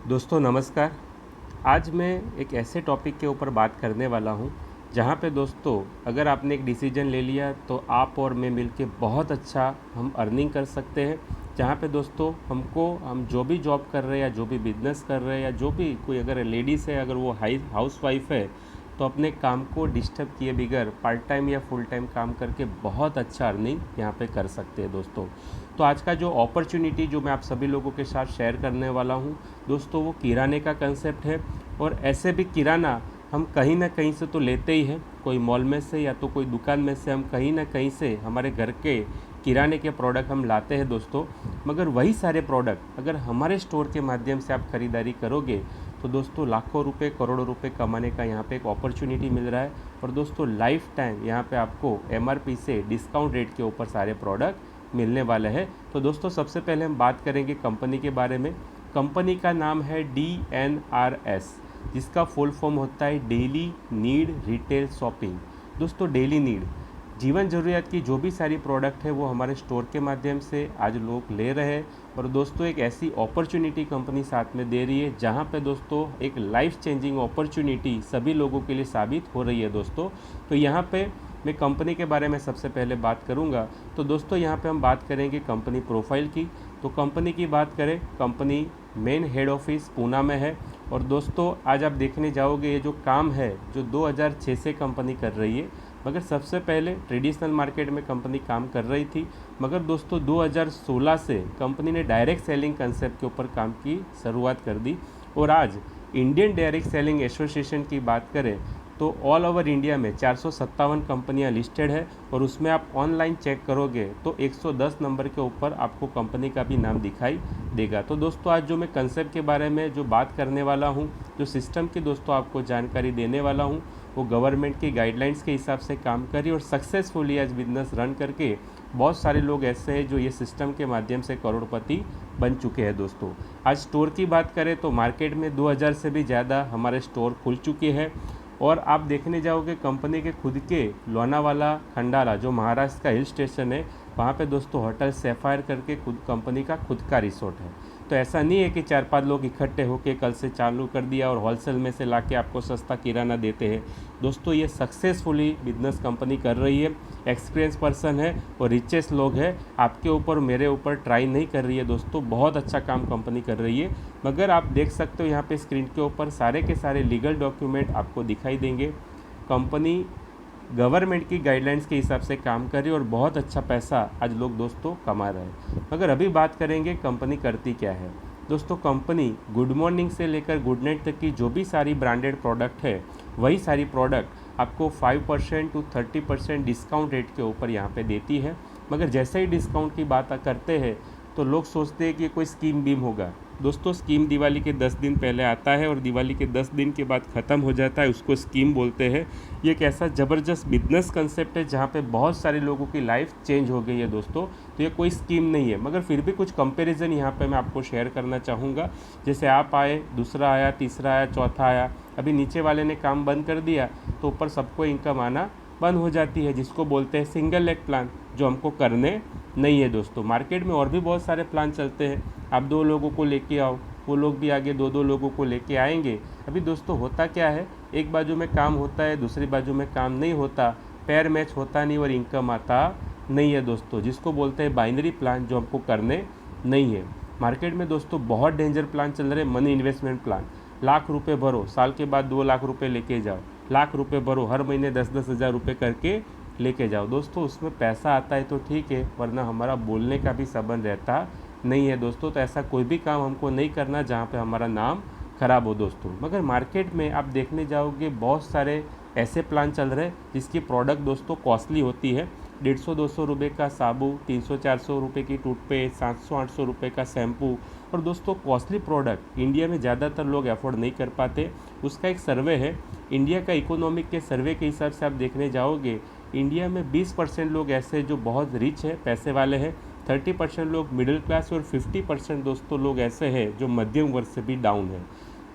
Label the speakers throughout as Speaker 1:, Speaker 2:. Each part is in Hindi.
Speaker 1: दोस्तों नमस्कार। आज मैं एक ऐसे टॉपिक के ऊपर बात करने वाला हूँ जहाँ पे दोस्तों अगर आपने एक डिसीजन ले लिया तो आप और मैं मिलके बहुत अच्छा हम अर्निंग कर सकते हैं। जहाँ पे दोस्तों हम जो भी जॉब कर रहे हैं या जो भी बिजनेस कर रहे हैं या जो भी कोई अगर लेडीज़ है, अगर वो हाउस वाइफ है, तो अपने काम को डिस्टर्ब किए बगैर पार्ट टाइम या फुल टाइम काम करके बहुत अच्छा अर्निंग यहाँ पे कर सकते हैं दोस्तों। तो आज का जो अपॉर्चुनिटी जो मैं आप सभी लोगों के साथ शेयर करने वाला हूँ दोस्तों, वो किराने का कंसेप्ट है। और ऐसे भी किराना हम कहीं ना कहीं से तो लेते ही हैं, कोई मॉल में से या तो कोई दुकान में से, हम कहीं ना कहीं से हमारे घर के किराने के प्रोडक्ट हम लाते हैं दोस्तों। मगर वही सारे प्रोडक्ट अगर हमारे स्टोर के माध्यम से आप खरीदारी करोगे तो दोस्तों लाखों रुपए करोड़ों रुपए कमाने का यहाँ पे एक अपॉर्चुनिटी मिल रहा है। और दोस्तों लाइफ टाइम यहाँ पे आपको एमआरपी से डिस्काउंट रेट के ऊपर सारे प्रोडक्ट मिलने वाले हैं। तो दोस्तों सबसे पहले हम बात करेंगे कंपनी के बारे में। कंपनी का नाम है DNRS, जिसका फुल फॉर्म होता है डेली नीड रिटेल शॉपिंग। दोस्तों डेली नीड, जीवन ज़रूरियात की जो भी सारी प्रोडक्ट है वो हमारे स्टोर के माध्यम से आज लोग ले रहे हैं। और दोस्तों एक ऐसी अपॉर्चुनिटी कंपनी साथ में दे रही है जहां पे दोस्तों एक लाइफ चेंजिंग अपॉर्चुनिटी सभी लोगों के लिए साबित हो रही है दोस्तों। तो यहाँ पे मैं कंपनी के बारे में सबसे पहले बात करूँगा। तो दोस्तों यहाँ पे हम बात करेंगे कंपनी प्रोफाइल की। तो कंपनी की बात करें, company main head office Poona में है। और दोस्तों आज आप देखने जाओगे ये जो काम है जो 2006 से कंपनी कर रही है, मगर सबसे पहले ट्रेडिशनल मार्केट में कंपनी काम कर रही थी। मगर दोस्तों 2016 से कंपनी ने डायरेक्ट सेलिंग कंसेप्ट के ऊपर काम की शुरुआत कर दी। और आज इंडियन डायरेक्ट सेलिंग एसोसिएशन की बात करें तो ऑल ओवर इंडिया में 457 कंपनियां लिस्टेड है। और उसमें आप ऑनलाइन चेक करोगे तो 110 नंबर के ऊपर आपको कंपनी का भी नाम दिखाई देगा। तो दोस्तों आज जो मैं कंसेप्ट के बारे में जो बात करने वाला हूं, जो सिस्टम की दोस्तों आपको जानकारी देने वाला हूं, वो गवर्नमेंट की गाइडलाइंस के हिसाब से काम करी और सक्सेसफुली आज बिजनेस रन करके बहुत सारे लोग ऐसे हैं जो ये सिस्टम के माध्यम से करोड़पति बन चुके हैं दोस्तों। आज स्टोर की बात करें तो मार्केट में 2000 से भी ज़्यादा हमारे स्टोर खुल चुके हैं। और आप देखने जाओगे कंपनी के खुद के लोनावाला खंडाला जो महाराष्ट्र का हिल स्टेशन है, वहाँ पे दोस्तों होटल सैफायर करके खुद कंपनी का खुद का रिसोर्ट है। तो ऐसा नहीं है कि 4-5 लोग इकट्ठे होकर कल से चालू कर दिया और होलसेल में से लाके आपको सस्ता किराना देते हैं। दोस्तों ये सक्सेसफुली बिजनेस कंपनी कर रही है, एक्सपीरियंस पर्सन है और रिचेस्ट लोग हैं। आपके ऊपर मेरे ऊपर ट्राई नहीं कर रही है दोस्तों, बहुत अच्छा काम कंपनी कर रही है। मगर आप देख सकते हो यहाँ पे स्क्रीन के ऊपर सारे के सारे लीगल डॉक्यूमेंट आपको दिखाई देंगे। कंपनी गवर्नमेंट की गाइडलाइंस के हिसाब से काम कर रही है और बहुत अच्छा पैसा आज लोग दोस्तों कमा रहे हैं। मगर अभी बात करेंगे कंपनी करती क्या है। दोस्तों कंपनी गुड मॉर्निंग से लेकर गुड नाइट तक की जो भी सारी ब्रांडेड प्रोडक्ट है, वही सारी प्रोडक्ट आपको 5% to 30% डिस्काउंट रेट के ऊपर यहाँ पे देती है। मगर जैसे ही डिस्काउंट की बात करते हैं तो लोग सोचते हैं कि कोई स्कीम बीम होगा। दोस्तों स्कीम दिवाली के 10 दिन पहले आता है और दिवाली के 10 दिन के बाद ख़त्म हो जाता है, उसको स्कीम बोलते हैं। ये एक ऐसा ज़बरदस्त बिजनेस कंसेप्ट है जहाँ पे बहुत सारे लोगों की लाइफ चेंज हो गई है दोस्तों। तो ये कोई स्कीम नहीं है, मगर फिर भी कुछ कंपैरिजन यहाँ पे मैं आपको शेयर करना चाहूँगा। जैसे आप आए, दूसरा आया, तीसरा आया, चौथा आया, अभी नीचे वाले ने काम बंद कर दिया तो ऊपर सबको इनकम आना बंद हो जाती है, जिसको बोलते हैं सिंगल लेग प्लान, जो हमको करने नहीं है दोस्तों। मार्केट में और भी बहुत सारे प्लान चलते हैं, आप 2 लोगों को लेके आओ, वो लोग भी आगे 2-2 लोगों को लेके आएंगे। अभी दोस्तों होता क्या है, एक बाजू में काम होता है, दूसरी बाजू में काम नहीं होता, पैर मैच होता नहीं और इनकम आता नहीं है दोस्तों, जिसको बोलते हैं बाइनरी प्लान, जो हमको करने नहीं है। मार्केट में दोस्तों बहुत डेंजर प्लान चल रहे हैं, मनी इन्वेस्टमेंट प्लान। लाख रुपए भरो, साल के बाद 2 लाख रुपए लेके जाओ, लाख रुपए भरो, हर महीने 10-10 हज़ार रुपये करके लेके जाओ। दोस्तों उसमें पैसा आता है तो ठीक है, वरना हमारा बोलने का भी संबंध रहता नहीं है दोस्तों। तो ऐसा कोई भी काम हमको नहीं करना जहाँ पे हमारा नाम खराब हो दोस्तों। मगर मार्केट में आप देखने जाओगे बहुत सारे ऐसे प्लान चल रहे हैं जिसकी प्रोडक्ट दोस्तों कॉस्टली होती है। 150-200 रुपये का साबु, 300-400 रुपये की टूथपेस्ट, 700-800 रुपये का शैम्पू। और दोस्तों कॉस्टली प्रोडक्ट इंडिया में ज़्यादातर लोग अफोर्ड नहीं कर पाते। उसका एक सर्वे है, इंडिया का इकोनॉमिक के सर्वे के हिसाब से आप देखने जाओगे, इंडिया में 20% लोग ऐसे हैं जो बहुत रिच है, पैसे वाले हैं, 30% लोग मिडिल क्लास और 50% दोस्तों लोग ऐसे हैं जो मध्यम वर्ग से भी डाउन है।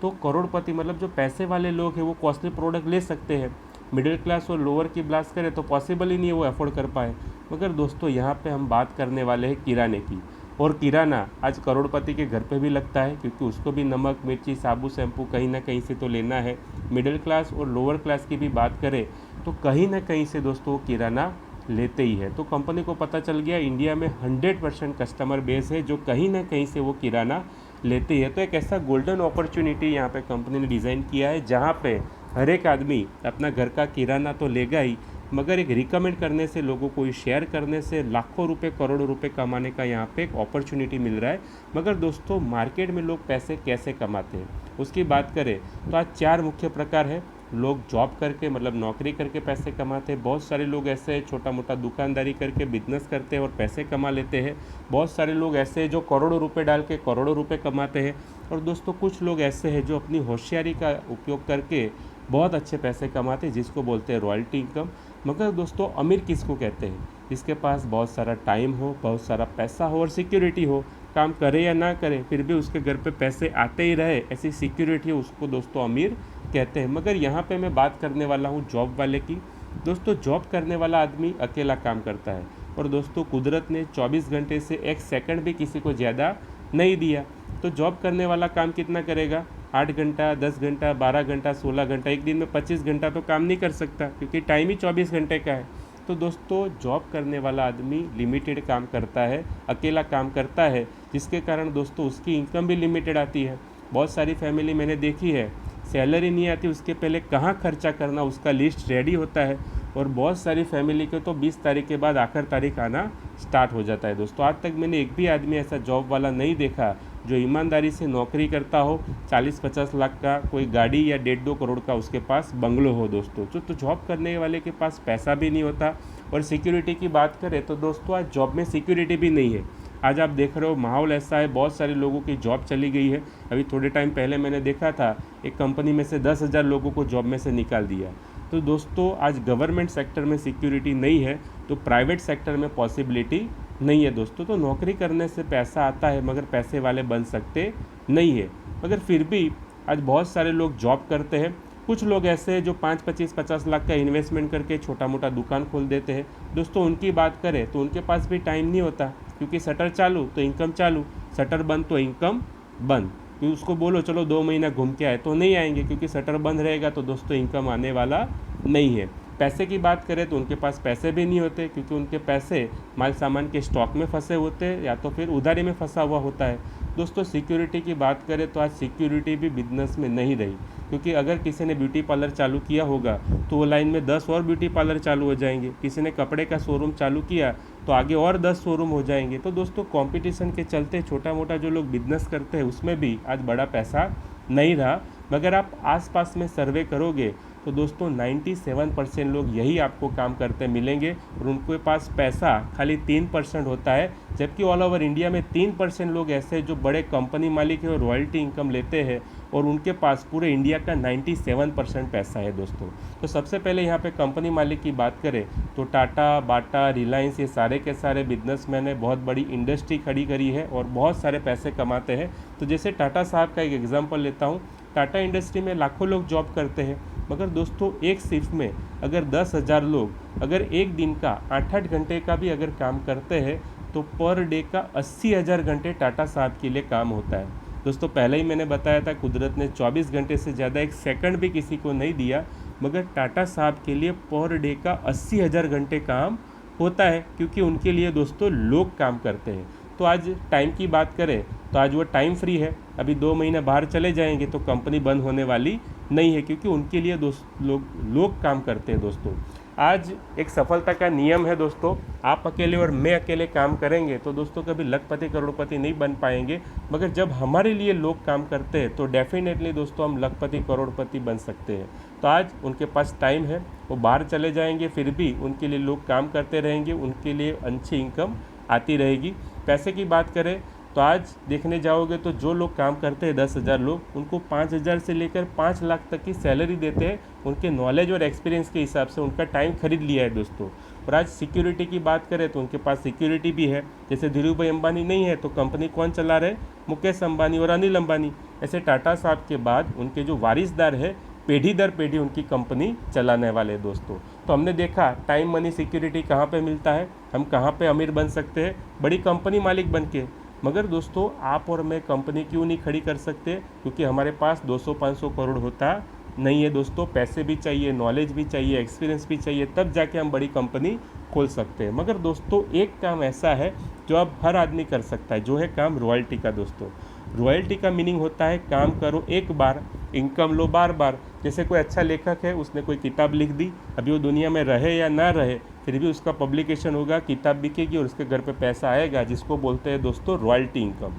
Speaker 1: तो करोड़पति मतलब जो पैसे वाले लोग हैं वो कॉस्टली प्रोडक्ट ले सकते हैं, मिडिल क्लास और लोअर की बात करें तो पॉसिबल ही नहीं है वो अफोर्ड कर पाए। मगर दोस्तों यहाँ पे हम बात करने वाले हैं किराने की। और किराना आज करोड़पति के घर पे भी लगता है, क्योंकि उसको भी नमक मिर्ची साबुन शैम्पू कहीं ना कहीं से तो लेना है। मिडिल क्लास और लोअर क्लास की भी बात करें तो कहीं ना कहीं से दोस्तों वो किराना लेते ही है। तो कंपनी को पता चल गया इंडिया में 100% कस्टमर बेस है जो कहीं ना कहीं से वो किराना लेते ही है। तो एक ऐसा गोल्डन अपॉर्चुनिटी यहाँ पे कंपनी ने डिज़ाइन किया है जहाँ पे हर एक आदमी अपना घर का किराना तो लेगा ही, मगर एक रिकमेंड करने से, लोगों को शेयर करने से लाखों रुपए करोड़ों रुपए कमाने का यहाँ पे एक अपॉर्चुनिटी मिल रहा है। मगर दोस्तों मार्केट में लोग पैसे कैसे कमाते हैं उसकी बात करें तो आज 4 मुख्य प्रकार है। लोग जॉब करके मतलब नौकरी करके पैसे कमाते हैं, बहुत सारे लोग ऐसे हैं छोटा मोटा दुकानदारी करके बिजनेस करते हैं और पैसे कमा लेते हैं, बहुत सारे लोग ऐसे हैं जो करोड़ों रुपए डाल के करोड़ों रुपए कमाते हैं, और दोस्तों कुछ लोग ऐसे हैं जो अपनी होशियारी का उपयोग करके बहुत अच्छे पैसे कमाते हैं जिसको बोलते हैं रॉयल्टी इनकम। मगर दोस्तों अमीर किसको कहते हैं? जिसके पास बहुत सारा टाइम हो, बहुत सारा पैसा हो और सिक्योरिटी हो, काम करे या ना करे फिर भी उसके घर पे पैसे आते ही रहे, ऐसी सिक्योरिटी हो, उसको दोस्तों अमीर कहते हैं। मगर यहाँ पे मैं बात करने वाला हूँ जॉब वाले की। दोस्तों जॉब करने वाला आदमी अकेला काम करता है, और दोस्तों कुदरत ने 24 घंटे से 1 सेकंड भी किसी को ज़्यादा नहीं दिया। तो जॉब करने वाला काम कितना करेगा? 8 घंटा, 10 घंटा, 12 घंटा, 16 घंटा, एक दिन में 25 घंटा तो काम नहीं कर सकता, क्योंकि टाइम ही 24 घंटे का है। तो दोस्तों जॉब करने वाला आदमी लिमिटेड काम करता है, अकेला काम करता है, जिसके कारण दोस्तों उसकी इनकम भी लिमिटेड आती है। बहुत सारी फैमिली मैंने देखी है, सैलरी नहीं आती उसके पहले कहाँ खर्चा करना उसका लिस्ट रेडी होता है, और बहुत सारी फैमिली के तो 20 तारीख के बाद आखिर तारीख आना स्टार्ट हो जाता है। दोस्तों आज तक मैंने एक भी आदमी ऐसा जॉब वाला नहीं देखा जो ईमानदारी से नौकरी करता हो, 40-50 लाख का कोई गाड़ी या 1.5-2 करोड़ का उसके पास बंगलो हो। दोस्तों जो तो जॉब करने वाले के पास पैसा भी नहीं होता। और सिक्योरिटी की बात करें तो दोस्तों आज जॉब में सिक्योरिटी भी नहीं है। आज आप देख रहे हो माहौल ऐसा है, बहुत सारे लोगों की जॉब चली गई है। अभी थोड़े टाइम पहले मैंने देखा था एक कंपनी में से 10,000 लोगों को जॉब में से निकाल दिया। तो दोस्तों आज गवर्नमेंट सेक्टर में सिक्योरिटी नहीं है तो प्राइवेट सेक्टर में पॉसिबिलिटी नहीं है। दोस्तों तो नौकरी करने से पैसा आता है मगर पैसे वाले बन सकते नहीं है। मगर फिर भी आज बहुत सारे लोग जॉब करते हैं। कुछ लोग ऐसे हैं जो 5-25-50 लाख का इन्वेस्टमेंट करके छोटा मोटा दुकान खोल देते हैं। दोस्तों उनकी बात करें तो उनके पास भी टाइम नहीं होता, क्योंकि शटर चालू तो इनकम चालू, शटर बंद तो इनकम बंद। क्योंकि उसको बोलो चलो 2 महीना घूम के आए तो नहीं आएंगे, क्योंकि शटर बंद रहेगा तो दोस्तों इनकम आने वाला नहीं है। पैसे की बात करें तो उनके पास पैसे भी नहीं होते, क्योंकि उनके पैसे माल सामान के स्टॉक में फंसे होते हैं या तो फिर उधारी में फंसा हुआ होता है। दोस्तों सिक्योरिटी की बात करें तो आज सिक्योरिटी भी बिजनेस में नहीं रही, क्योंकि अगर किसी ने ब्यूटी पार्लर चालू किया होगा तो वो लाइन में 10 और ब्यूटी पार्लर चालू हो जाएंगे। किसी ने कपड़े का शोरूम चालू किया तो आगे और 10 शोरूम हो जाएंगे। तो दोस्तों कंपटीशन के चलते छोटा मोटा जो लोग बिजनेस करते हैं उसमें भी आज बड़ा पैसा नहीं रहा। मगर आप आसपास में सर्वे करोगे तो दोस्तों 97% लोग यही आपको काम करते मिलेंगे, और उनके पास पैसा खाली 3% होता है। जबकि ऑल ओवर इंडिया में 3% लोग ऐसे जो बड़े कंपनी मालिक हैं और रॉयल्टी इनकम लेते हैं, और उनके पास पूरे इंडिया का 97% पैसा है। दोस्तों तो सबसे पहले यहाँ पे कंपनी मालिक की बात करें तो टाटा, बाटा, रिलायंस, ये सारे के सारे बिजनेसमैन ने बहुत बड़ी इंडस्ट्री खड़ी करी है और बहुत सारे पैसे कमाते हैं। तो जैसे टाटा साहब का एक एग्जाम्पल लेता हूँ, टाटा इंडस्ट्री में लाखों लोग जॉब करते हैं, मगर दोस्तों एक शिफ्ट में अगर 10,000 लोग अगर एक दिन का 8-8 घंटे का भी अगर काम करते हैं तो पर डे का 80,000 घंटे टाटा साहब के लिए काम होता है। दोस्तों पहले ही मैंने बताया था कुदरत ने 24 घंटे से ज़्यादा 1 सेकंड भी किसी को नहीं दिया, मगर टाटा साहब के लिए पर डे का 80,000 घंटे काम होता है, क्योंकि उनके लिए दोस्तों लोग काम करते हैं। तो आज टाइम की बात करें तो आज वो टाइम फ्री है। अभी 2 महीने बाहर चले जाएंगे तो कंपनी बंद होने वाली नहीं है, क्योंकि उनके लिए लोग काम करते हैं। दोस्तों आज एक सफलता का नियम है दोस्तों, आप अकेले और मैं अकेले काम करेंगे तो दोस्तों कभी लखपति करोड़पति नहीं बन पाएंगे, मगर जब हमारे लिए लोग काम करते हैं तो डेफिनेटली दोस्तों हम लखपति करोड़पति बन सकते हैं। तो आज उनके पास टाइम है, वो बाहर चले जाएंगे फिर भी उनके लिए लोग काम करते रहेंगे, उनके लिए अच्छी इनकम आती रहेगी। पैसे की बात करें तो आज देखने जाओगे तो जो लोग काम करते हैं 10,000 लोग, उनको 5,000 से लेकर 5 लाख तक की सैलरी देते हैं। उनके नॉलेज और एक्सपीरियंस के हिसाब से उनका टाइम खरीद लिया है दोस्तों। और आज सिक्योरिटी की बात करें तो उनके पास सिक्योरिटी भी है। जैसे धीरू भाई अंबानी नहीं है तो कंपनी कौन चला रहे? मुकेश अंबानी और अनिल अंबानी। ऐसे टाटा साहब के बाद उनके जो वारिसदार है पीढ़ी दर पीढ़ी उनकी कंपनी चलाने वाले दोस्तों। तो हमने देखा टाइम मनी सिक्योरिटी कहाँ पे मिलता है, हम कहाँ पे अमीर बन सकते हैं? बड़ी कंपनी मालिक बन के। मगर दोस्तों आप और मैं कंपनी क्यों नहीं खड़ी कर सकते? क्योंकि हमारे पास 200-500 करोड़ होता नहीं है दोस्तों। पैसे भी चाहिए, नॉलेज भी चाहिए, एक्सपीरियंस भी चाहिए, तब जाके हम बड़ी कंपनी खोल सकते हैं। मगर दोस्तों एक काम ऐसा है जो अब हर आदमी कर सकता है, जो है काम रॉयल्टी का दोस्तों। रॉयल्टी का मीनिंग होता है काम करो एक बार, इनकम लो बार बार। जैसे कोई अच्छा लेखक है, उसने कोई किताब लिख दी, अभी वो दुनिया में रहे या ना रहे, फिर भी उसका पब्लिकेशन होगा, किताब बिकेगी और उसके घर पे पैसा आएगा, जिसको बोलते हैं दोस्तों रॉयल्टी इनकम।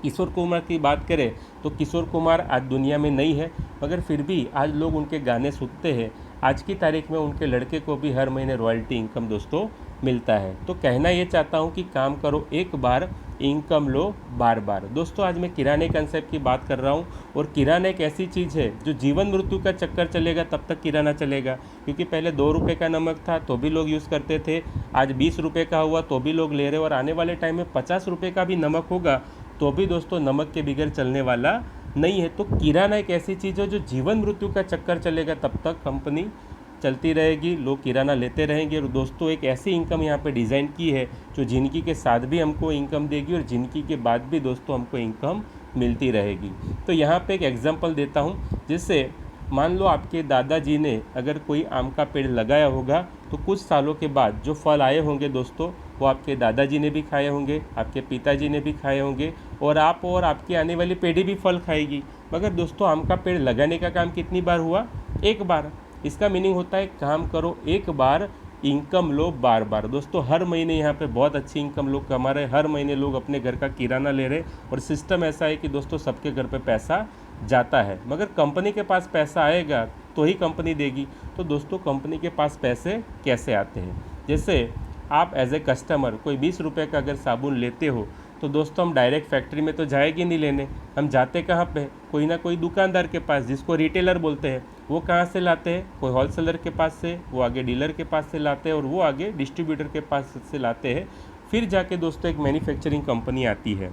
Speaker 1: किशोर कुमार की बात करें तो किशोर कुमार आज दुनिया में नहीं है, मगर फिर भी आज लोग उनके गाने सुनते हैं। आज की तारीख में उनके लड़के को भी हर महीने रॉयल्टी इनकम दोस्तों मिलता है। तो कहना ये चाहता हूँ कि काम करो एक बार, इनकम लो बार बार। दोस्तों आज मैं किराने कंसेप्ट की बात कर रहा हूँ, और किराना एक ऐसी चीज़ है जो जीवन मृत्यु का चक्कर चलेगा तब तक किराना चलेगा। क्योंकि पहले 2 रुपये का नमक था तो भी लोग यूज़ करते थे, आज 20 रुपये का हुआ तो भी लोग ले रहे, और आने वाले टाइम में 50 रुपये का भी नमक होगा तो भी दोस्तों नमक के बगैर चलने वाला नहीं है। तो किराना एक ऐसी चीज़ है जो जीवन मृत्यु का चक्कर चलेगा तब तक कंपनी चलती रहेगी, लोग किराना लेते रहेंगे। और दोस्तों एक ऐसी इनकम यहाँ पे डिज़ाइन की है जो ज़िंदगी के साथ भी हमको इनकम देगी और ज़िंदगी के बाद भी दोस्तों हमको इनकम मिलती रहेगी। तो यहाँ पे एक एग्जांपल देता हूँ, जिससे मान लो आपके दादाजी ने अगर कोई आम का पेड़ लगाया होगा तो कुछ सालों के बाद जो फल आए होंगे दोस्तों, वो आपके दादाजी ने भी खाए होंगे, आपके पिताजी ने भी खाए होंगे, और आप और आपकी आने वाली पीढ़ी भी फल खाएगी। मगर दोस्तों आम का पेड़ लगाने का काम कितनी बार हुआ? एक बार। इसका मीनिंग होता है काम करो एक बार, इनकम लो बार बार। दोस्तों हर महीने यहाँ पे बहुत अच्छी इनकम लोग कमा रहे हैं, हर महीने लोग अपने घर का किराना ले रहे, और सिस्टम ऐसा है कि दोस्तों सबके घर पे पैसा जाता है। मगर कंपनी के पास पैसा आएगा तो ही कंपनी देगी। तो दोस्तों कंपनी के पास पैसे कैसे आते हैं? जैसे आप एज ए कस्टमर कोई 20 रुपये का अगर साबुन लेते हो तो दोस्तों हम डायरेक्ट फैक्ट्री में तो जाएंगे नहीं लेने, हम जाते कहाँ पे? कोई ना कोई दुकानदार के पास, जिसको रिटेलर बोलते हैं। वो कहाँ से लाते हैं? कोई होलसेलर के पास से, वो आगे डीलर के पास से लाते हैं, और वो आगे डिस्ट्रीब्यूटर के पास से लाते हैं। फिर जाके दोस्तों एक मैन्युफैक्चरिंग कंपनी आती है।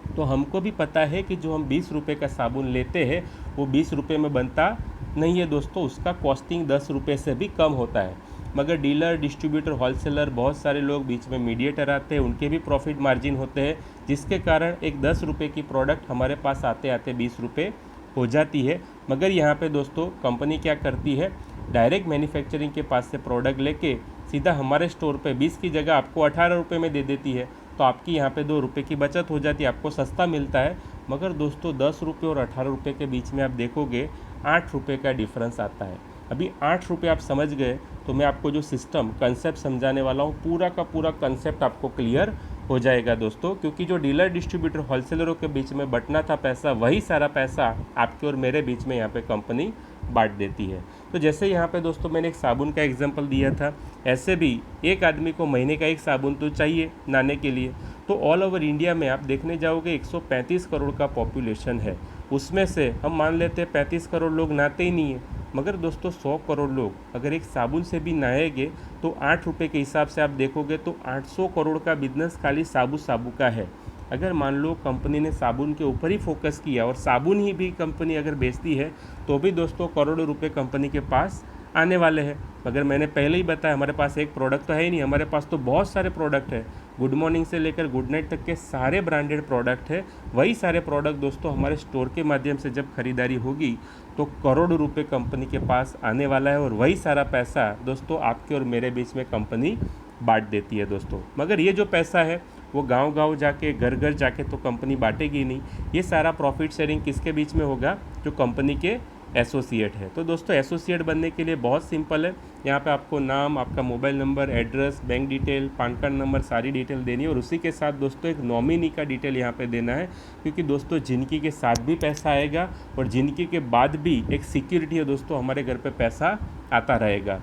Speaker 1: तो हमको भी पता है कि जो हम 20 रुपये का साबुन लेते हैं वो 20 रुपये में बनता नहीं है दोस्तों, उसका कॉस्टिंग 10 रुपये से भी कम होता है। मगर डीलर, डिस्ट्रीब्यूटर, होलसेलर, बहुत सारे लोग बीच में मीडिएटर आते हैं, उनके भी प्रॉफिट मार्जिन होते हैं, जिसके कारण एक 10 रुपये की प्रोडक्ट हमारे पास आते आते 20 रुपये हो जाती है। मगर यहाँ पे दोस्तों कंपनी क्या करती है, डायरेक्ट मैन्युफैक्चरिंग के पास से प्रोडक्ट लेके सीधा हमारे स्टोर पे 20 की जगह आपको 18 रुपये में दे देती है। तो आपकी यहाँ पे 2 रुपये की बचत हो जाती है, आपको सस्ता मिलता है। मगर दोस्तों 10 रुपये और 18 रुपये के बीच में आप देखोगे 8 रुपये का डिफरेंस आता है। अभी 8 रुपये आप समझ गए तो मैं आपको जो सिस्टम कंसेप्ट समझाने वाला हूँ, पूरा का पूरा कंसेप्ट आपको क्लियर हो जाएगा दोस्तों। क्योंकि जो डीलर, डिस्ट्रीब्यूटर, होलसेलरों के बीच में बंटना था पैसा, वही सारा पैसा आपके और मेरे बीच में यहाँ पे कंपनी बांट देती है। तो जैसे यहाँ पे दोस्तों मैंने एक साबुन का एग्जांपल दिया था, ऐसे भी एक आदमी को महीने का एक साबुन तो चाहिए नहाने के लिए। तो ऑल ओवर इंडिया में आप देखने जाओगे 135 करोड़ का पॉपुलेशन है, उसमें से हम मान लेते हैं 35 करोड़ लोग नहाते ही नहीं है। मगर दोस्तों 100 करोड़ लोग अगर एक साबुन से भी नहाएंगे तो 8 रुपये के हिसाब से आप देखोगे तो 800 करोड़ का बिजनेस खाली साबु का है। अगर मान लो कंपनी ने साबुन के ऊपर ही फोकस किया और साबुन ही भी कंपनी अगर बेचती है तो भी दोस्तों करोड़ों रुपए कंपनी के पास आने वाले हैं। मगर मैंने पहले ही बताया हमारे पास एक प्रोडक्ट तो है ही नहीं, हमारे पास तो बहुत सारे प्रोडक्ट है। गुड मॉर्निंग से लेकर गुड नाइट तक के सारे ब्रांडेड प्रोडक्ट है। वही सारे प्रोडक्ट दोस्तों हमारे स्टोर के माध्यम से जब खरीदारी होगी तो करोड़ों रुपए कंपनी के पास आने वाला है, और वही सारा पैसा दोस्तों आपके और मेरे बीच में कंपनी बांट देती है दोस्तों। मगर ये जो पैसा है वो गांव-गांव जाके, घर घर जाके तो कंपनी बांटेगी नहीं। ये सारा प्रॉफिट शेयरिंग किसके बीच में होगा? जो कंपनी के एसोसिएट है। तो दोस्तों एसोसिएट बनने के लिए बहुत सिंपल है, यहाँ पे आपको नाम, आपका mobile number, address, bank detail, pan card number, सारी डिटेल देनी है, और उसी के साथ दोस्तों एक नॉमिनी का डिटेल यहाँ पे देना है। क्योंकि दोस्तों जिंदगी के साथ भी पैसा आएगा और जिंदगी के बाद भी एक सिक्योरिटी है दोस्तों, हमारे घर पे पैसा आता रहेगा।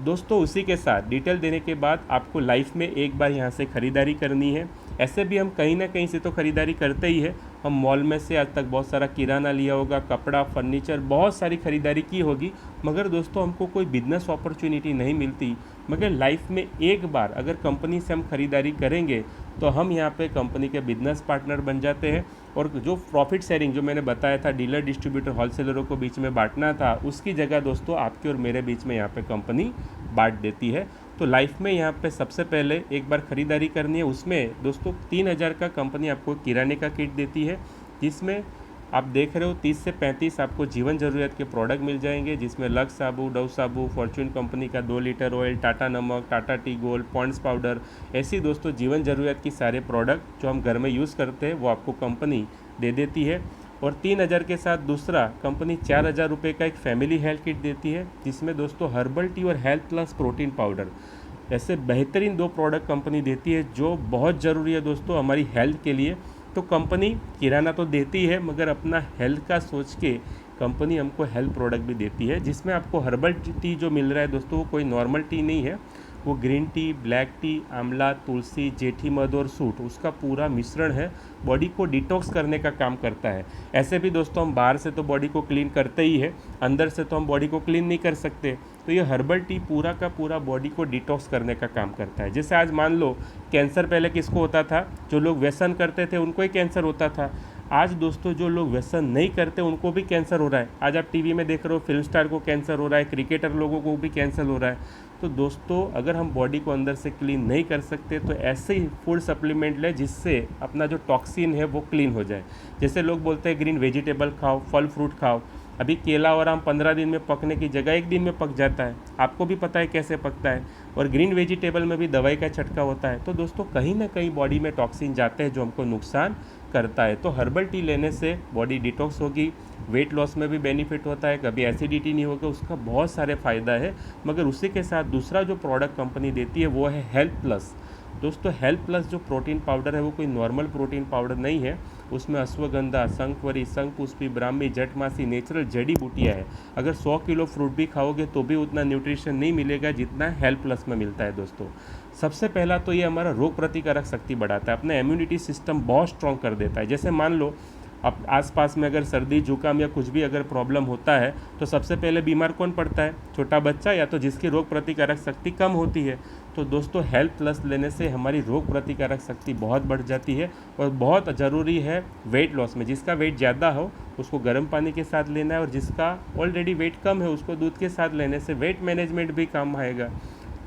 Speaker 1: दोस्तों उसी के साथ डिटेल देने के बाद आपको लाइफ में एक बार यहाँ से ख़रीदारी करनी है। ऐसे भी हम कहीं ना कहीं से तो ख़रीदारी करते ही है, हम मॉल में से आज तक बहुत सारा किराना लिया होगा, कपड़ा, फर्नीचर, बहुत सारी ख़रीदारी की होगी। मगर दोस्तों हमको कोई बिजनेस अपॉर्चुनिटी नहीं मिलती। मगर लाइफ में एक बार अगर कंपनी से हम ख़रीदारी करेंगे तो हम यहाँ पे कंपनी के बिजनेस पार्टनर बन जाते हैं, और जो प्रॉफिट शेयरिंग जो मैंने बताया था डीलर, डिस्ट्रीब्यूटर, होलसेलरों को बीच में बांटना था, उसकी जगह दोस्तों आपके और मेरे बीच में यहाँ पे कंपनी बांट देती है। तो लाइफ में यहाँ पे सबसे पहले एक बार ख़रीदारी करनी है, उसमें दोस्तों 3,000 का कंपनी आपको किराने का किट देती है, जिसमें आप देख रहे हो 30 से 35 आपको जीवन ज़रूरत के प्रोडक्ट मिल जाएंगे, जिसमें लक्स साबु, डव साबु, फॉर्च्यून कंपनी का 2 लीटर ऑयल, टाटा नमक, Tata tea gold, Pond's powder, ऐसी दोस्तों जीवन ज़रूरत की सारे प्रोडक्ट जो हम घर में यूज़ करते हैं वो आपको कंपनी दे देती है। और 3,000 के साथ दूसरा कंपनी 4,000 रुपये का एक फैमिली हेल्थ किट देती है, जिसमें दोस्तों हर्बल टी और हेल्थ प्लस प्रोटीन पाउडर ऐसे बेहतरीन 2 प्रोडक्ट कंपनी देती है जो बहुत ज़रूरी है दोस्तों हमारी हेल्थ के लिए। तो कंपनी किराना तो देती है, मगर अपना हेल्थ का सोच के कंपनी हमको हेल्थ प्रोडक्ट भी देती है, जिसमें आपको हर्बल टी जो मिल रहा है दोस्तों वो कोई नॉर्मल टी नहीं है, वो ग्रीन टी, ब्लैक टी, आंवला, तुलसी, जेठी मध और सूट उसका पूरा मिश्रण है, बॉडी को डिटॉक्स करने का काम करता है। ऐसे भी दोस्तों हम बाहर से तो बॉडी को क्लीन करते ही है, अंदर से तो हम बॉडी को क्लीन नहीं कर सकते, तो ये हर्बल टी पूरा का पूरा बॉडी को डिटॉक्स करने का काम करता है। जैसे आज मान लो कैंसर पहले किसको होता था, जो लोग व्यसन करते थे उनको ही कैंसर होता था। आज दोस्तों जो लोग व्यसन नहीं करते उनको भी कैंसर हो रहा है। आज आप टीवी में देख रहे हो फिल्म स्टार को कैंसर हो रहा है, क्रिकेटर लोगों को भी कैंसर हो रहा है। तो दोस्तों अगर हम बॉडी को अंदर से क्लीन नहीं कर सकते तो ऐसे ही फूड सप्लीमेंट लें जिससे अपना जो टॉक्सिन है वो क्लीन हो जाए। जैसे लोग बोलते हैं ग्रीन वेजिटेबल खाओ, फल फ्रूट खाओ, अभी केला और आम 15 दिन में पकने की जगह 1 दिन में पक जाता है, आपको भी पता है कैसे पकता है। और ग्रीन वेजिटेबल में भी दवाई का छटका होता है, तो दोस्तों कहीं ना कहीं बॉडी में टॉक्सिन जाते हैं जो हमको नुकसान करता है। तो हर्बल टी लेने से बॉडी डिटॉक्स होगी, वेट लॉस में भी बेनिफिट होता है, कभी एसिडिटी नहीं होगा, उसका बहुत सारे फ़ायदा है। मगर उसी के साथ दूसरा जो प्रोडक्ट कंपनी देती है वो है हेल्थ प्लस। दोस्तों हेल्थ प्लस जो प्रोटीन पाउडर है वो कोई नॉर्मल प्रोटीन पाउडर नहीं है, उसमें अश्वगंधा, शंखवरी, शंखपुष्पी, ब्राह्मी, जटमासी नेचुरल जड़ी बूटियाँ है। अगर 100 किलो फ्रूट भी खाओगे तो भी उतना न्यूट्रिशन नहीं मिलेगा जितना हेल्थ प्लस में मिलता है। दोस्तों सबसे पहला तो ये हमारा रोग प्रतिकारक शक्ति बढ़ाता है, अपना इम्यूनिटी सिस्टम बहुत स्ट्रॉन्ग कर देता है। जैसे मान लो अब आसपास में अगर सर्दी जुकाम या कुछ भी अगर प्रॉब्लम होता है तो सबसे पहले बीमार कौन पड़ता है, छोटा बच्चा या तो जिसकी रोग प्रतिकारक शक्ति कम होती है। तो दोस्तों हेल्थ प्लस लेने से हमारी रोग प्रतिकारक शक्ति बहुत बढ़ जाती है। और बहुत ज़रूरी है वेट लॉस में, जिसका वेट ज़्यादा हो उसको गर्म पानी के साथ लेना है, और जिसका ऑलरेडी वेट कम है उसको दूध के साथ लेने से वेट मैनेजमेंट भी काम आएगा।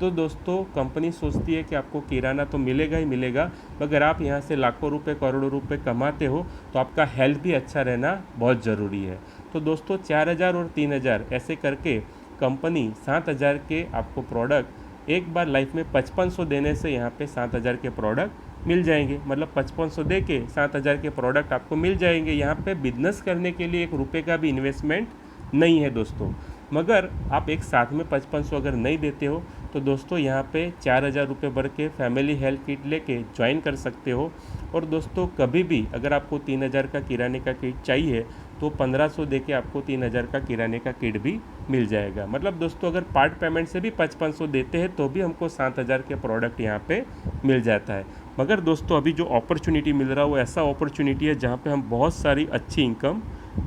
Speaker 1: तो दोस्तों कंपनी सोचती है कि आपको किराना तो मिलेगा ही मिलेगा, मगर आप यहाँ से लाखों रुपए करोड़ों रुपए कमाते हो तो आपका हेल्थ भी अच्छा रहना बहुत ज़रूरी है। तो दोस्तों 4,000 और 3,000 ऐसे करके कंपनी 7,000 के आपको प्रोडक्ट एक बार लाइफ में 5,500 देने से यहाँ पे 7,000 के प्रोडक्ट मिल जाएंगे। मतलब 5,500 दे के 7,000 के प्रोडक्ट आपको मिल जाएंगे। यहाँ पे बिजनेस करने के लिए 1 रुपये का भी इन्वेस्टमेंट नहीं है दोस्तों। मगर आप एक साथ में 5,500 अगर नहीं देते हो तो दोस्तों यहाँ पे 4,000 रुपये भर के फैमिली हेल्थ किट लेके ज्वाइन कर सकते हो। और दोस्तों कभी भी अगर आपको 3,000 का किराने का किट चाहिए तो 1,500 दे के आपको 3,000 का किराने का किट भी मिल जाएगा। मतलब दोस्तों अगर पार्ट पेमेंट से भी 5,500 देते हैं तो भी हमको 7,000 के प्रोडक्ट यहाँ पे मिल जाता है। मगर दोस्तों अभी जो अपॉर्चुनिटी मिल रहा है वो ऐसा अपॉर्चुनिटी है जहाँ पे हम बहुत सारी अच्छी इनकम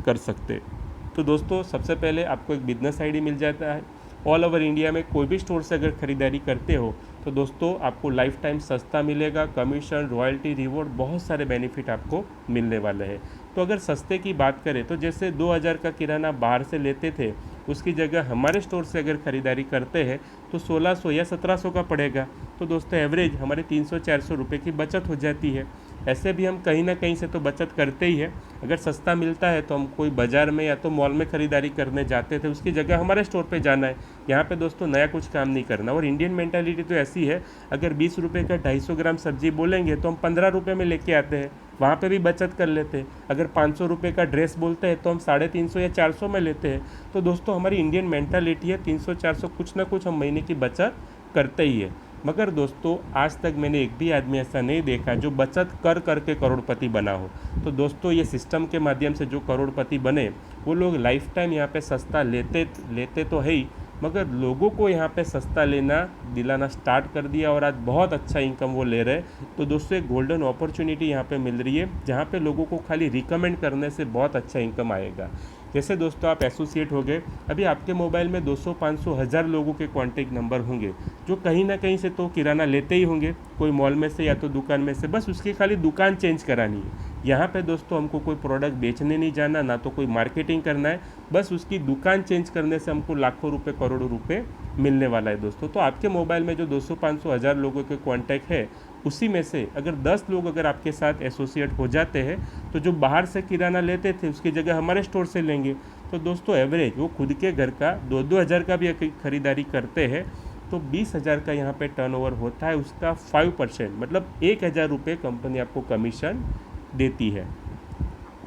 Speaker 1: कर सकते हैं। तो दोस्तों सबसे पहले आपको एक बिजनेस आईडी मिल जाता है। ऑल ओवर इंडिया में कोई भी स्टोर से अगर ख़रीदारी करते हो तो दोस्तों आपको लाइफ टाइम सस्ता मिलेगा, कमीशन, रॉयल्टी, रिवॉर्ड, बहुत सारे बेनिफिट आपको मिलने वाले हैं। तो अगर सस्ते की बात करें तो जैसे 2,000 का किराना बाहर से लेते थे उसकी जगह हमारे स्टोर से अगर ख़रीदारी करते हैं तो 1,600 या 1,700 का पड़ेगा। तो दोस्तों एवरेज हमारे 300-400 रुपये की बचत हो जाती है। ऐसे भी हम कहीं ना कहीं से तो बचत करते ही है। अगर सस्ता मिलता है तो हम कोई बाज़ार में या तो मॉल में ख़रीदारी करने जाते थे, उसकी जगह हमारे स्टोर पे जाना है। यहाँ पे दोस्तों नया कुछ काम नहीं करना। और इंडियन मेंटालिटी तो ऐसी है, अगर 20 रुपये का 250 ग्राम सब्जी बोलेंगे तो हम 15 रुपये में लेके आते हैं, वहाँ पे भी बचत कर लेते हैं। अगर 500 रुपये का ड्रेस बोलते हैं तो हम 350 या 400 में लेते हैं। तो दोस्तों हमारी इंडियन मेंटालिटी है 300-400 कुछ ना कुछ हम महीने की बचत करते ही है। मगर दोस्तों आज तक मैंने एक भी आदमी ऐसा नहीं देखा जो बचत कर करके करोड़पति बना हो। तो दोस्तों ये सिस्टम के माध्यम से जो करोड़पति बने वो लोग लाइफ टाइम यहाँ पे सस्ता लेते तो है ही, मगर लोगों को यहाँ पे सस्ता लेना दिलाना स्टार्ट कर दिया और आज बहुत अच्छा इनकम वो ले रहे। तो दोस्तों एक गोल्डन अपॉर्चुनिटी यहाँ पे मिल रही है जहाँ पे लोगों को खाली रिकमेंड करने से बहुत अच्छा इनकम आएगा। जैसे दोस्तों आप एसोसिएट हो गए, अभी आपके मोबाइल में 200, 500, 1000 लोगों के कॉन्टैक्ट नंबर होंगे जो कहीं ना कहीं से तो किराना लेते ही होंगे, कोई मॉल में से या तो दुकान में से, बस उसकी खाली दुकान चेंज करानी है। यहाँ पे दोस्तों हमको कोई प्रोडक्ट बेचने नहीं जाना, ना तो कोई मार्केटिंग करना है, बस उसकी दुकान चेंज करने से हमको लाखों रुपए, करोड़ों रुपए मिलने वाला है दोस्तों। तो आपके मोबाइल में जो 200, 500, 1000 लोगों के कॉन्टैक्ट है, उसी में से अगर 10 लोग अगर आपके साथ एसोसिएट हो जाते हैं, तो जो बाहर से किराना लेते थे उसकी जगह हमारे स्टोर से लेंगे। तो दोस्तों एवरेज वो खुद के घर का 2-2 हज़ार का भी खरीदारी करते हैं, तो 20,000 का यहाँ पे टर्नओवर होता है, उसका 5%, मतलब 1,000 रुपये कंपनी आपको कमीशन देती है।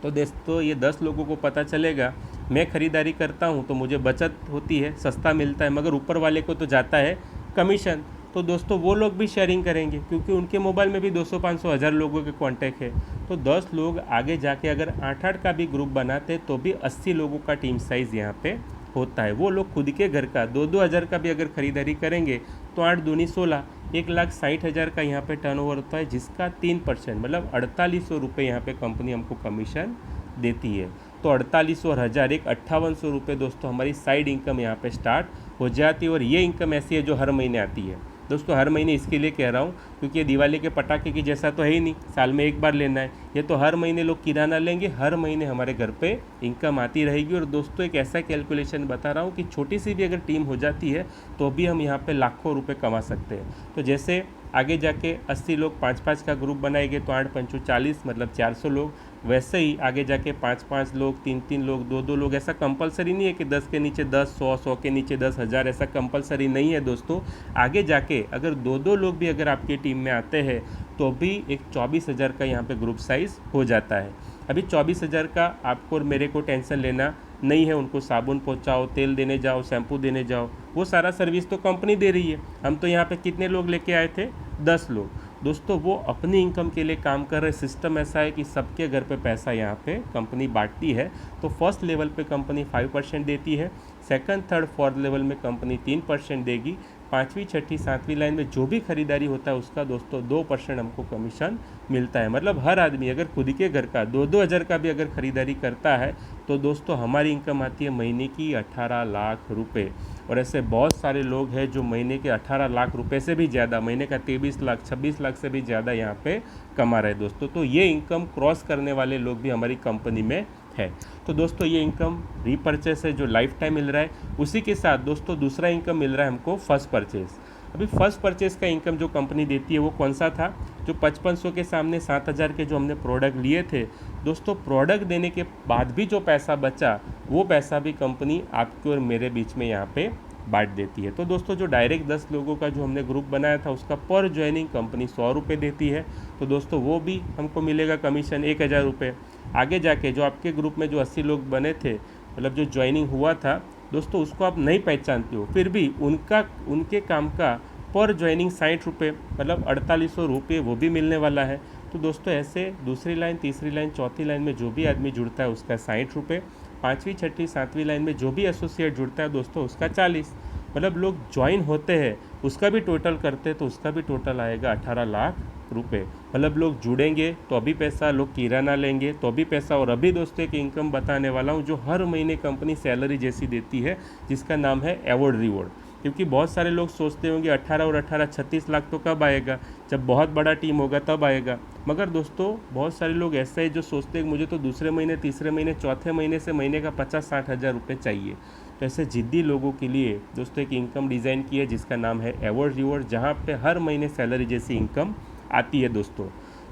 Speaker 1: तो दोस्तों ये 10 लोगों को पता चलेगा, मैं ख़रीदारी करता हूँ तो मुझे बचत होती है, सस्ता मिलता है, मगर ऊपर वाले को तो जाता है कमीशन। तो दोस्तों वो लोग भी शेयरिंग करेंगे क्योंकि उनके मोबाइल में भी 200, 500, 1000 लोगों के कांटेक्ट है। तो 10 लोग आगे जाके अगर 8-8 का भी ग्रुप बनाते तो भी 80 लोगों का टीम साइज़ यहाँ पे होता है। वो लोग खुद के घर का 2-2 हज़ार का भी अगर ख़रीदारी करेंगे तो 8 दूनी 16, 1,60,000 का यहाँ पे टर्नओवर होता है, जिसका 3%, मतलब 4800 रुपये यहाँ पे कंपनी हमको कमीशन देती है। तो 48 और 1000, एक 5800 रुपये दोस्तों हमारी साइड इनकम यहाँ पे स्टार्ट हो जाती है। और ये इनकम ऐसी है जो हर महीने आती है दोस्तों। हर महीने इसके लिए कह रहा हूँ क्योंकि ये दिवाली के पटाखे की जैसा तो है ही नहीं, साल में एक बार लेना है। ये तो हर महीने लोग किराना लेंगे, हर महीने हमारे घर पे इनकम आती रहेगी। और दोस्तों एक ऐसा कैलकुलेशन बता रहा हूँ कि छोटी सी भी अगर टीम हो जाती है तो भी हम यहाँ पे लाखों रुपए कमा सकते हैं। तो जैसे आगे जाके 80 लोग 5-5 का ग्रुप बनाएंगे तो 8×5 = 40, मतलब 400 लोग। वैसे ही आगे जाके 5-5 लोग, 3-3 लोग, 2-2 लोग, ऐसा कंपलसरी नहीं है कि 10 के नीचे 10, 100, 100 के नीचे 10,000, ऐसा कंपलसरी नहीं है दोस्तों। आगे जाके अगर 2-2 लोग भी अगर आपकी टीम में आते हैं तो भी एक 24,000 का यहाँ पे ग्रुप साइज़ हो जाता है। अभी 24,000 का आपको और मेरे को टेंशन लेना नहीं है, उनको साबुन पहुँचाओ, तेल देने जाओ, शैम्पू देने जाओ, वो सारा सर्विस तो कंपनी दे रही है। हम तो यहाँ पे कितने लोग लेके आए थे? 10 लोग। दोस्तों वो अपनी इनकम के लिए काम कर रहे। सिस्टम ऐसा है कि सबके घर पे पैसा यहाँ पे कंपनी बांटती है। तो फर्स्ट लेवल पे कंपनी 5% देती है, सेकंड, थर्ड, फोर्थ लेवल में कंपनी 3% देगी, 5वीं, 6ठी, 7वीं लाइन में जो भी खरीदारी होता है उसका दोस्तों 2% हमको कमीशन मिलता है। मतलब हर आदमी अगर खुद के घर का 2-2 हज़ार का भी अगर खरीदारी करता है तो दोस्तों हमारी इनकम आती है महीने की 18 लाख रुपए। और ऐसे बहुत सारे लोग हैं जो महीने के 18 लाख रुपए से भी ज़्यादा, महीने का 23 लाख, 26 लाख से भी ज़्यादा यहाँ पे कमा रहे दोस्तों। तो ये इनकम क्रॉस करने वाले लोग भी हमारी कंपनी में है। तो दोस्तों ये इनकम रीपरचेस है जो लाइफ टाइम मिल रहा है। उसी के साथ दोस्तों दूसरा इनकम मिल रहा है हमको फर्स्ट परचेस। अभी फर्स्ट परचेस का इनकम जो कंपनी देती है वो कौन सा था? जो 5500 के सामने 7000 के जो हमने प्रोडक्ट लिए थे दोस्तों, प्रोडक्ट देने के बाद भी जो पैसा बचा वो पैसा भी कंपनी आपके और मेरे बीच में यहाँ पे बांट देती है। तो दोस्तों जो डायरेक्ट 10 लोगों का जो हमने ग्रुप बनाया था उसका पर ज्वाइनिंग कंपनी 100 रुपये देती है। तो दोस्तों वो भी हमको मिलेगा कमीशन 1000 रुपये। आगे जाके जो आपके ग्रुप में जो 80 लोग बने थे, मतलब जो ज्वाइनिंग हुआ था दोस्तों, उसको आप नहीं पहचानते हो, फिर भी उनके काम का पर ज्वाइनिंग 60 रुपये, मतलब 4800 रुपये वो भी मिलने वाला है। तो दोस्तों ऐसे दूसरी लाइन, तीसरी लाइन, चौथी लाइन में जो भी आदमी जुड़ता है उसका 60 रुपये, 5वीं, 6ठी, 7वीं लाइन में जो भी एसोसिएट जुड़ता है दोस्तों उसका 40, मतलब लोग ज्वाइन होते हैं उसका भी टोटल करते हैं तो उसका भी टोटल आएगा 18 लाख रुपए। मतलब लोग जुड़ेंगे तो अभी पैसा, लोग किराना लेंगे तो अभी पैसा। और अभी दोस्तों एक इनकम बताने वाला हूँ जो हर महीने कंपनी सैलरी जैसी देती है, जिसका नाम है अवॉर्ड रिवॉर्ड। क्योंकि बहुत सारे लोग सोचते होंगे 18 और 18 36 लाख तो कब आएगा, जब बहुत बड़ा टीम होगा तब आएगा। मगर दोस्तों बहुत सारे लोग ऐसे हैं जो सोचते हैं कि मुझे तो दूसरे महीने, तीसरे महीने, चौथे महीने से महीने का 50-60 हज़ार रुपये चाहिए। तो ऐसे जिद्दी लोगों के लिए दोस्तों एक इनकम डिज़ाइन की है जिसका नाम है अवॉर्ड रिवॉर्ड, जहाँ पे हर महीने सैलरी जैसी इनकम आती है दोस्तों।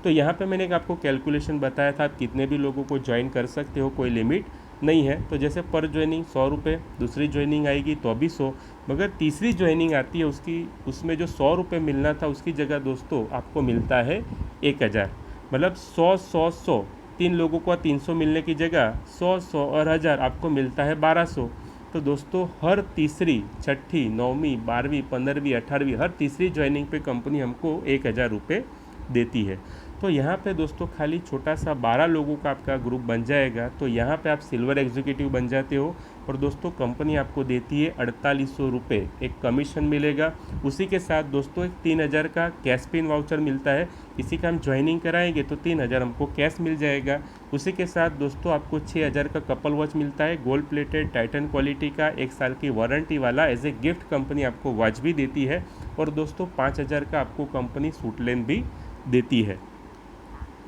Speaker 1: तो यहाँ पे मैंने आपको कैलकुलेशन बताया था, आप कितने भी लोगों को ज्वाइन कर सकते हो, कोई लिमिट नहीं है। तो जैसे पर ज्वाइनिंग 100 रुपये, दूसरी ज्वाइनिंग आएगी तो अभी 100, मगर तीसरी ज्वाइनिंग आती है उसमें जो 100 रुपये मिलना था उसकी जगह दोस्तों आपको मिलता है 1000, मतलब 100-100-100, 3 लोगों को 300 मिलने की जगह 100-100 और 1000 आपको मिलता है 1200। तो दोस्तों हर तीसरी, छठी, 9वीं, 12वीं, 15वीं, 18वीं, हर तीसरी ज्वाइनिंग पे कंपनी हमको 1000 रुपये देती है। तो यहाँ पे दोस्तों खाली छोटा सा 12 लोगों का आपका ग्रुप बन जाएगा। तो यहाँ पे आप सिल्वर एग्जीक्यूटिव बन जाते हो और दोस्तों कंपनी आपको देती है 4800 रुपये एक कमीशन मिलेगा। उसी के साथ दोस्तों एक 3000 का कैश पिन वाउचर मिलता है। इसी का हम ज्वाइनिंग कराएंगे तो 3000 हमको कैश मिल जाएगा। उसी के साथ दोस्तों आपको 6000 का कपल वॉच मिलता है, गोल्ड प्लेटेड टाइटन क्वालिटी का, 1 साल की वारंटी वाला। एज ए गिफ्ट कंपनी आपको वॉच भी देती है और दोस्तों 5000 का आपको कंपनी सूट लेन भी देती है।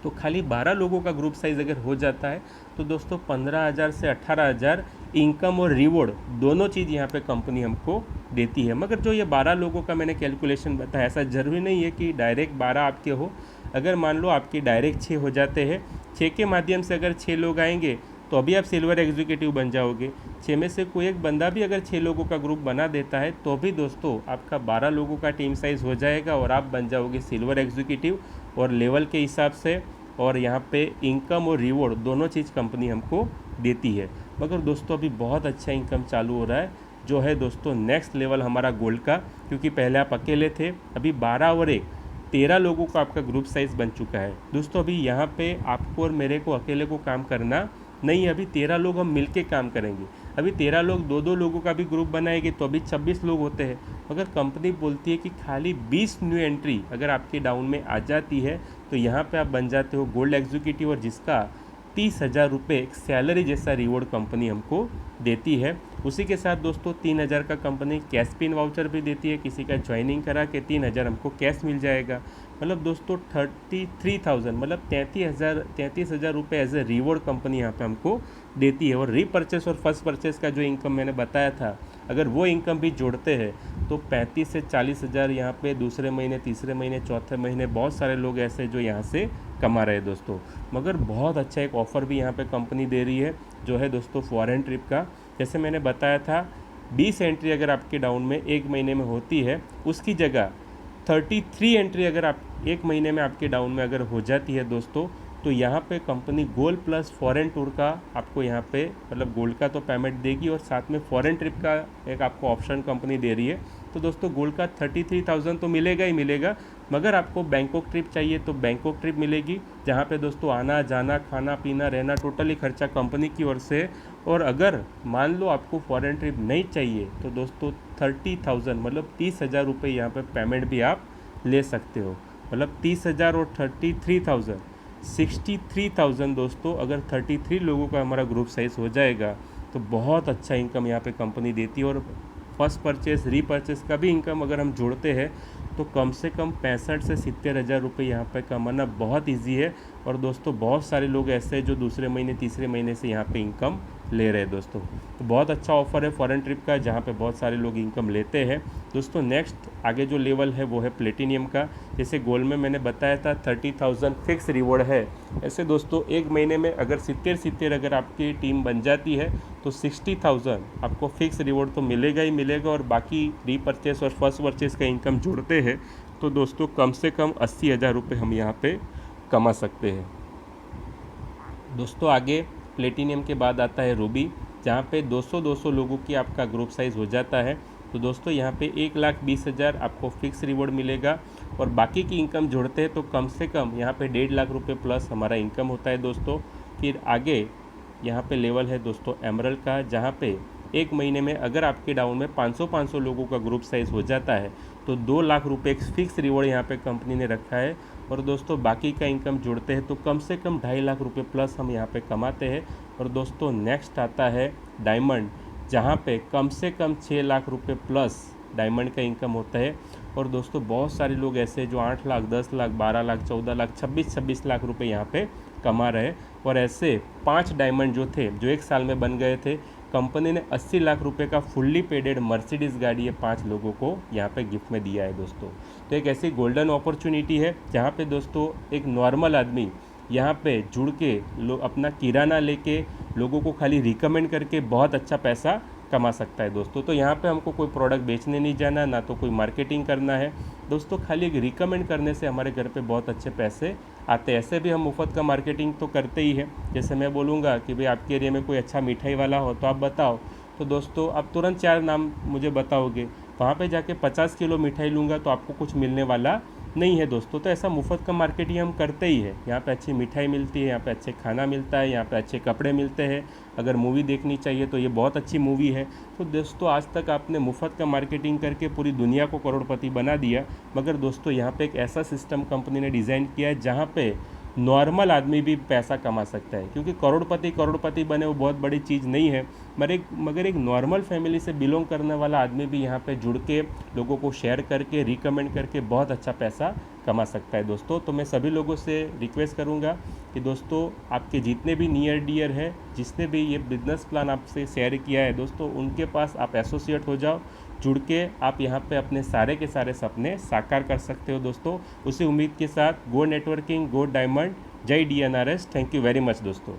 Speaker 1: तो खाली 12 लोगों का ग्रुप साइज़ अगर हो जाता है तो दोस्तों 15,000 से 18,000 इनकम और रिवॉर्ड दोनों चीज़ यहाँ पे कंपनी हमको देती है। मगर जो ये 12 लोगों का मैंने कैलकुलेशन बताया, ऐसा ज़रूरी नहीं है कि डायरेक्ट 12 आपके हो। अगर मान लो आपके डायरेक्ट 6 हो जाते हैं, 6 के माध्यम से अगर 6 लोग आएंगे तो अभी आप सिल्वर एग्जीक्यूटिव बन जाओगे। 6 में से कोई एक बंदा भी अगर 6 लोगों का ग्रुप बना देता है तो भी दोस्तों आपका 12 लोगों का टीम साइज़ हो जाएगा और आप बन जाओगे सिल्वर एग्जीक्यूटिव। और लेवल के हिसाब से और यहाँ पे इनकम और रिवॉर्ड दोनों चीज़ कंपनी हमको देती है। मगर दोस्तों अभी बहुत अच्छा इनकम चालू हो रहा है, जो है दोस्तों नेक्स्ट लेवल हमारा गोल्ड का। क्योंकि पहले आप अकेले थे, अभी 12 और 1 13 लोगों का आपका ग्रुप साइज़ बन चुका है। दोस्तों अभी यहाँ पे आपको और मेरे को अकेले को काम करना नहीं, अभी 13 लोग हम मिलके काम करेंगे। अभी 13 लोग 2-2 लोगों का भी ग्रुप बनाएंगे तो अभी 26 लोग होते हैं। मगर कंपनी बोलती है कि खाली 20 न्यू एंट्री अगर आपके डाउन में आ जाती है तो यहाँ पे आप बन जाते हो गोल्ड एग्जीक्यूटिव, और जिसका 30,000 रुपये एक सैलरी जैसा रिवॉर्ड कंपनी हमको देती है। उसी के साथ दोस्तों 3000 का कंपनी कैश पिन वाउचर भी देती है। किसी का ज्वाइनिंग करा के 3000 हमको कैश मिल जाएगा। मतलब दोस्तों 33,000 मतलब 33,000 रुपये एज ए रिवॉर्ड कंपनी यहाँ पे हमको देती है। और रीपरचेस और फर्स्ट परचेस का जो इनकम मैंने बताया था, अगर वो इनकम भी जोड़ते हैं तो 35 से 40,000 यहाँ पे दूसरे महीने, तीसरे महीने, चौथे महीने बहुत सारे लोग ऐसे जो यहाँ से कमा रहे हैं दोस्तों। मगर बहुत अच्छा एक ऑफ़र भी यहाँ पे कंपनी दे रही है, जो है दोस्तों फॉरेन ट्रिप का। जैसे मैंने बताया था 20 एंट्री अगर आपके डाउन में एक महीने में होती है, उसकी जगह 33 एंट्री अगर आप एक महीने में आपके डाउन में अगर हो जाती है दोस्तों, तो यहाँ पे company gold plus foreign tour का आपको यहाँ पे मतलब गोल्ड का तो पेमेंट देगी और साथ में फॉरेन ट्रिप का एक आपको ऑप्शन कंपनी दे रही है। तो दोस्तों गोल्ड का 33,000 तो मिलेगा ही मिलेगा। मगर आपको बैंकॉक ट्रिप चाहिए तो बैंकॉक ट्रिप मिलेगी, जहाँ पे दोस्तों आना जाना खाना पीना रहना टोटली खर्चा कंपनी की ओर से। और अगर मान लो आपको फॉरेन ट्रिप नहीं चाहिए तो दोस्तों 30,000 मतलब 30,000 रुपये यहाँ पे पेमेंट भी आप ले सकते हो। मतलब 30,000 और 33,000 63,000 दोस्तों। अगर 33 लोगों का हमारा ग्रुप साइज़ हो जाएगा तो बहुत अच्छा इनकम यहाँ पे कंपनी देती है। और फर्स्ट परचेस रीपरचेस का भी इनकम अगर हम जोड़ते हैं तो कम से कम 65 से 70,000 रुपये यहाँ पे कमाना बहुत इजी है। और दोस्तों बहुत सारे लोग ऐसे हैं जो दूसरे महीने तीसरे महीने से यहाँ पे इनकम ले रहे हैं दोस्तों। तो बहुत अच्छा ऑफर है फॉरेन ट्रिप का, जहाँ पे बहुत सारे लोग इनकम लेते हैं दोस्तों। नेक्स्ट आगे जो लेवल है वो है प्लेटिनियम का। जैसे गोल्ड में मैंने बताया था 30,000 फिक्स रिवॉर्ड है, ऐसे दोस्तों एक महीने में अगर 70 अगर आपकी टीम बन जाती है तो 60,000 आपको फिक्स रिवॉर्ड तो मिलेगा ही मिलेगा। और बाकी रीपरचेस और फर्स्ट परचेस का इनकम जोड़ते हैं तो दोस्तों कम से कम 80,000 रुपये हम यहाँ पे कमा सकते हैं दोस्तों। आगे प्लेटिनियम के बाद आता है रूबी, जहाँ पे 200 लोगों की आपका ग्रुप साइज़ हो जाता है। तो दोस्तों यहाँ पे 1,20,000 आपको फिक्स रिवॉर्ड मिलेगा और बाकी की इनकम जोड़ते हैं तो कम से कम यहाँ पे 1.5 लाख रुपये प्लस हमारा इनकम होता है दोस्तों। फिर आगे यहाँ पे लेवल है दोस्तों एमरल्ड का, जहाँ पे एक महीने में अगर आपके डाउन में 500 लोगों का ग्रुप साइज़ हो जाता है तो 2 लाख रुपये एक फिक्स रिवॉर्ड यहाँ पे कंपनी ने रखा है। और दोस्तों बाकी का इनकम जोड़ते हैं तो कम से कम 2.5 लाख रुपये प्लस हम यहाँ पे कमाते हैं। और दोस्तों नेक्स्ट आता है डायमंड, जहाँ पे कम से कम 6 लाख रुपये प्लस डायमंड का इनकम होता है। और दोस्तों बहुत सारे लोग ऐसे जो 8 लाख 10 लाख 12 लाख 14 लाख 26 लाख रुपए यहाँ पे कमा रहे। और ऐसे 5 डायमंड जो थे जो एक साल में बन गए थे, कंपनी ने 80 लाख रुपए का फुल्ली पेडेड मर्सिडीज़ गाड़ी ये 5 लोगों को यहाँ पे गिफ्ट में दिया है दोस्तों। तो एक ऐसी गोल्डन अपॉर्चुनिटी है जहाँ पे दोस्तों एक नॉर्मल आदमी यहाँ पे जुड़ के अपना किराना लेके लोगों को खाली रिकमेंड करके बहुत अच्छा पैसा कमा सकता है दोस्तों। तो यहाँ पे हमको कोई प्रोडक्ट बेचने नहीं जाना, ना तो कोई मार्केटिंग करना है दोस्तों। खाली एक रिकमेंड करने से हमारे घर पे बहुत अच्छे पैसे आते हैं। ऐसे भी हम मुफ्त का मार्केटिंग तो करते ही हैं। जैसे मैं बोलूँगा कि भाई आपके एरिया में कोई अच्छा मिठाई वाला हो तो आप बताओ, तो दोस्तों आप तुरंत 4 नाम मुझे बताओगे, वहाँ पे जाके 50 किलो मिठाई लूँगा तो आपको कुछ मिलने वाला नहीं है दोस्तों। तो ऐसा मुफ्त का मार्केटिंग हम करते ही है। यहाँ पे अच्छी मिठाई मिलती है, यहाँ पे अच्छे खाना मिलता है, यहाँ पे अच्छे कपड़े मिलते हैं। अगर मूवी देखनी चाहिए तो ये बहुत अच्छी मूवी है। तो दोस्तों आज तक आपने मुफ्त का मार्केटिंग करके पूरी दुनिया को करोड़पति बना दिया, मगर दोस्तों यहाँ पे एक ऐसा सिस्टम कंपनी ने डिज़ाइन किया है जहाँ पे नॉर्मल आदमी भी पैसा कमा सकता है। क्योंकि करोड़पति बने वो बहुत बड़ी चीज़ नहीं है, मगर एक नॉर्मल फैमिली से बिलोंग करने वाला आदमी भी यहाँ पे जुड़ के लोगों को शेयर करके रिकमेंड करके बहुत अच्छा पैसा कमा सकता है दोस्तों। तो मैं सभी लोगों से रिक्वेस्ट करूँगा कि दोस्तों आपके जितने भी नियर डियर है, जिसने भी ये बिजनेस प्लान आपसे शेयर किया है दोस्तों, उनके पास आप एसोसिएट हो जाओ। जुड़ के आप यहाँ पे अपने सारे के सारे सपने साकार कर सकते हो दोस्तों। उसी उम्मीद के साथ गो नेटवर्किंग, गो डायमंड, जय DNRS। Thank you very much दोस्तों।